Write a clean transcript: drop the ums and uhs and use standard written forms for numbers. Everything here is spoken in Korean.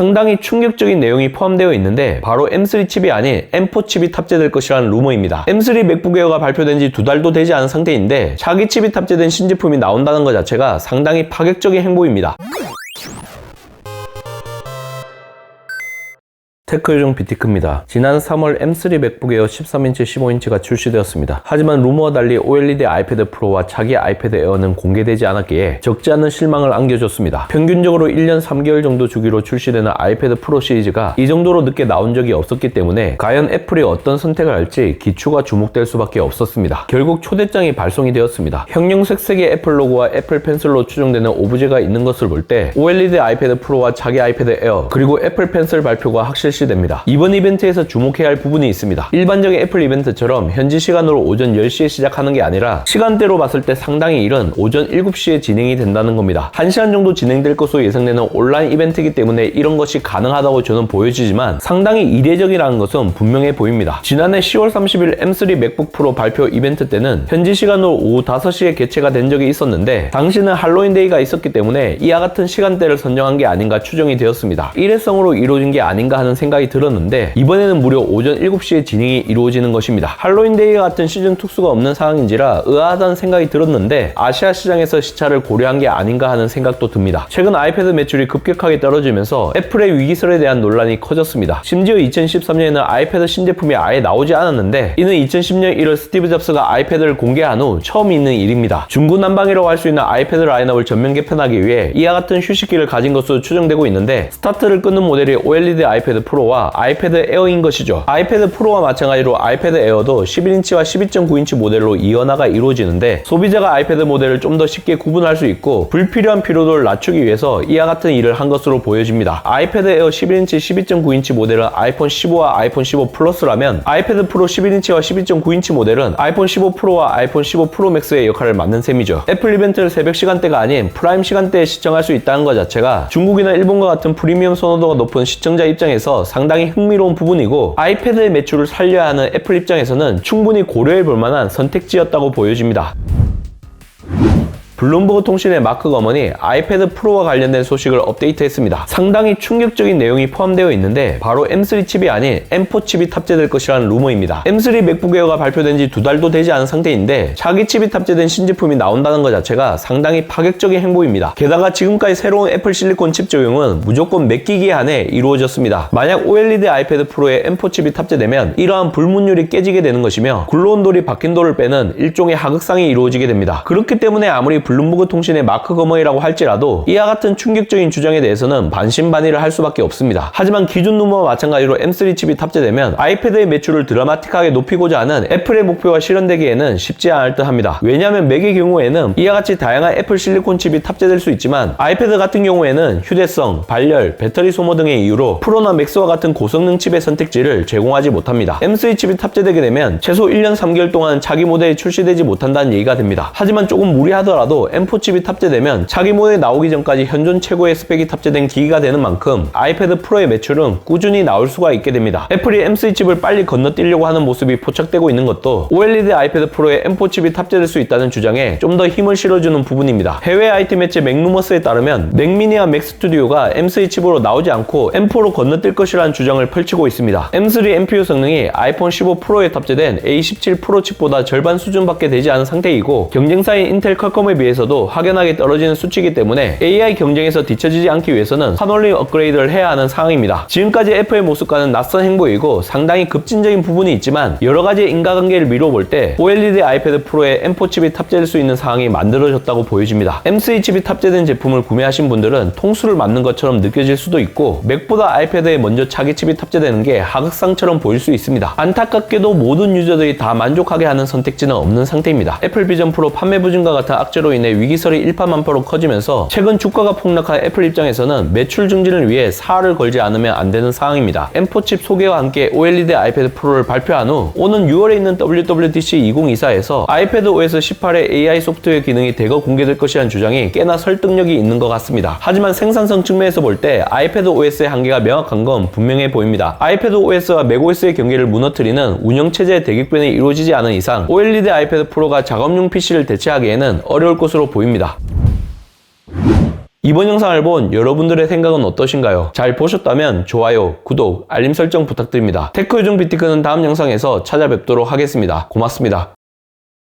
상당히 충격적인 내용이 포함되어 있는데 바로 M3 칩이 아닌 M4 칩이 탑재될 것이라는 루머입니다. M3 맥북 에어가 발표된 지 2달도 되지 않은 상태인데 차기 칩이 탑재된 신제품이 나온다는 것 자체가 상당히 파격적인 행보입니다. 테크요정 비티크입니다. 지난 3월 M3 맥북 에어 13인치, 15인치가 출시되었습니다. 하지만 루머와 달리 OLED 아이패드 프로와 차기 아이패드 에어는 공개되지 않았기에 적지 않은 실망을 안겨줬습니다. 평균적으로 1년 3개월 정도 주기로 출시되는 아이패드 프로 시리즈가 이 정도로 늦게 나온 적이 없었기 때문에 과연 애플이 어떤 선택을 할지 기추가 주목될 수밖에 없었습니다. 결국 초대장이 발송이 되었습니다. 형용색 색의 애플 로고와 애플 펜슬로 추정되는 오브제가 있는 것을 볼 때 OLED 아이패드 프로와 차기 아이패드 에어 그리고 애플 펜슬 발표가 확실시 됩니다. 이번 이벤트에서 주목해야 할 부분이 있습니다. 일반적인 애플 이벤트처럼 현지 시간으로 오전 10시에 시작하는 게 아니라 시간대로 봤을 때 상당히 이른 오전 7시에 진행이 된다는 겁니다. 1시간 정도 진행될 것으로 예상되는 온라인 이벤트이기 때문에 이런 것이 가능하다고 저는 보여지지만 상당히 이례적이라는 것은 분명해 보입니다. 지난해 10월 30일 M3 맥북 프로 발표 이벤트 때는 현지 시간으로 오후 5시에 개최가 된 적이 있었는데 당시는 할로윈데이가 있었기 때문에 이와 같은 시간대를 선정한 게 아닌가 추정이 되었습니다. 일회성으로 이루어진 게 아닌가 하는 생각이 들었는데 이번에는 무려 오전 7시에 진행이 이루어지는 것입니다. 할로윈데이와 같은 시즌 특수가 없는 상황인지라 의아하다는 생각이 들었는데 아시아 시장에서 시차를 고려한 게 아닌가 하는 생각도 듭니다. 최근 아이패드 매출이 급격하게 떨어지면서 애플의 위기설에 대한 논란이 커졌습니다. 심지어 2013년에는 아이패드 신제품이 아예 나오지 않았는데 이는 2010년 1월 스티브 잡스가 아이패드를 공개한 후 처음 있는 일입니다. 중구난방이라고 할 수 있는 아이패드 라인업을 전면 개편하기 위해 이와 같은 휴식기를 가진 것으로 추정되고 있는데 스타트를 끊는 모델이 OLED 아이패드 프로와 아이패드 에어인 것이죠. 아이패드 프로와 마찬가지로 아이패드 에어도 11인치와 12.9인치 모델로 이원화가 이루어지는데 소비자가 아이패드 모델을 좀 더 쉽게 구분할 수 있고 불필요한 피로도를 낮추기 위해서 이와 같은 일을 한 것으로 보여집니다. 아이패드 에어 11인치, 12.9인치 모델은 아이폰 15와 아이폰 15 플러스라면 아이패드 프로 11인치와 12.9인치 모델은 아이폰 15 프로와 아이폰 15 프로 맥스의 역할을 맡는 셈이죠. 애플 이벤트를 새벽 시간대가 아닌 프라임 시간대에 시청할 수 있다는 것 자체가 중국이나 일본과 같은 프리미엄 선호도가 높은 시청자 입장에서 상당히 흥미로운 부분이고 아이패드의 매출을 살려야 하는 애플 입장에서는 충분히 고려해 볼 만한 선택지였다고 보여집니다. 블룸버그 통신의 마크 거먼이 아이패드 프로와 관련된 소식을 업데이트했습니다. 상당히 충격적인 내용이 포함되어 있는데 바로 M3 칩이 아닌 M4 칩이 탑재될 것이라는 루머입니다. M3 맥북 에어가 발표된 지 2달도 되지 않은 상태인데 차기 칩이 탑재된 신제품이 나온다는 것 자체가 상당히 파격적인 행보입니다. 게다가 지금까지 새로운 애플 실리콘 칩 적용은 무조건 몇 기기 안에 이루어졌습니다. 만약 OLED 아이패드 프로에 M4 칩이 탑재되면 이러한 불문율이 깨지게 되는 것이며 굴러온 돌이 박힌 돌을 빼는 일종의 하극상이 이루어지게 됩니다. 그렇기 때문에 아무리 블룸버그 통신의 마크 거머이라고 할지라도 이와 같은 충격적인 주장에 대해서는 반신반의를 할 수밖에 없습니다. 하지만 기존 루머와 마찬가지로 M3 칩이 탑재되면 아이패드의 매출을 드라마틱하게 높이고자 하는 애플의 목표가 실현되기에는 쉽지 않을 듯 합니다. 왜냐하면 맥의 경우에는 이와 같이 다양한 애플 실리콘 칩이 탑재될 수 있지만 아이패드 같은 경우에는 휴대성, 발열, 배터리 소모 등의 이유로 프로나 맥스와 같은 고성능 칩의 선택지를 제공하지 못합니다. M3 칩이 탑재되게 되면 최소 1년 3개월 동안 차기 모델이 출시되지 못한다는 얘기가 됩니다. 하지만 조금 무리하더라도 M4 칩이 탑재되면 차기 모델이 나오기 전까지 현존 최고의 스펙이 탑재된 기기가 되는 만큼 아이패드 프로의 매출은 꾸준히 나올 수가 있게 됩니다. 애플이 M3 칩을 빨리 건너뛰려고 하는 모습이 포착되고 있는 것도 OLED 아이패드 프로에 M4 칩이 탑재될 수 있다는 주장에 좀 더 힘을 실어주는 부분입니다. 해외 IT 매체 맥루머스에 따르면 맥미니와 맥스튜디오가 M3 칩으로 나오지 않고 M4로 건너뛸 것이라는 주장을 펼치고 있습니다. M3 NPU 성능이 아이폰 15 프로에 탑재된 A17 프로 칩보다 절반 수준밖에 되지 않은 상태이고 경쟁사인 인텔 퀄컴에 비해서도 확연하게 떨어지는 수치이기 때문에 AI 경쟁에서 뒤처지지 않기 위해서는 산올림 업그레이드를 해야 하는 상황입니다. 지금까지 애플의 모습과는 낯선 행보이고 상당히 급진적인 부분이 있지만 여러가지 인과관계를 미뤄볼 때 OLED 아이패드 프로에 M4 칩이 탑재될 수 있는 상황이 만들어졌다고 보여집니다. M3 칩이 탑재된 제품을 구매하신 분들은 통수를 맞는 것처럼 느껴질 수도 있고 맥보다 아이패드에 먼저 차기 칩이 탑재되는 게 하극상처럼 보일 수 있습니다. 안타깝게도 모든 유저들이 다 만족하게 하는 선택지는 없는 상태입니다. 애플 비전 프로 판매 부진과 같은 악재로 인해 위기설이 일파만파로 커지면서 최근 주가가 폭락한 애플 입장에서는 매출 증진을 위해 사활을 걸지 않으면 안 되는 상황입니다. M4 칩 소개와 함께 OLED 아이패드 프로를 발표한 후 오는 6월에 있는 WWDC 2024에서 아이패드 OS 18의 AI 소프트웨어 기능이 대거 공개될 것이라는 주장이 꽤나 설득력이 있는 것 같습니다. 하지만 생산성 측면에서 볼 때 아이패드 OS의 한계가 명확한 건 분명해 보입니다. 아이패드 OS와 맥OS의 경계를 무너뜨리는 운영체제의 대격변이 이루어지지 않은 이상 OLED 아이패드 프로가 작업용 PC를 대체하기에는 어려울 것으로 보입니다. 이번 영상을 본 여러분들의 생각은 어떠신가요? 잘 보셨다면 좋아요, 구독, 알림 설정 부탁드립니다. 테크 요정 비티크는 다음 영상에서 찾아뵙도록 하겠습니다. 고맙습니다.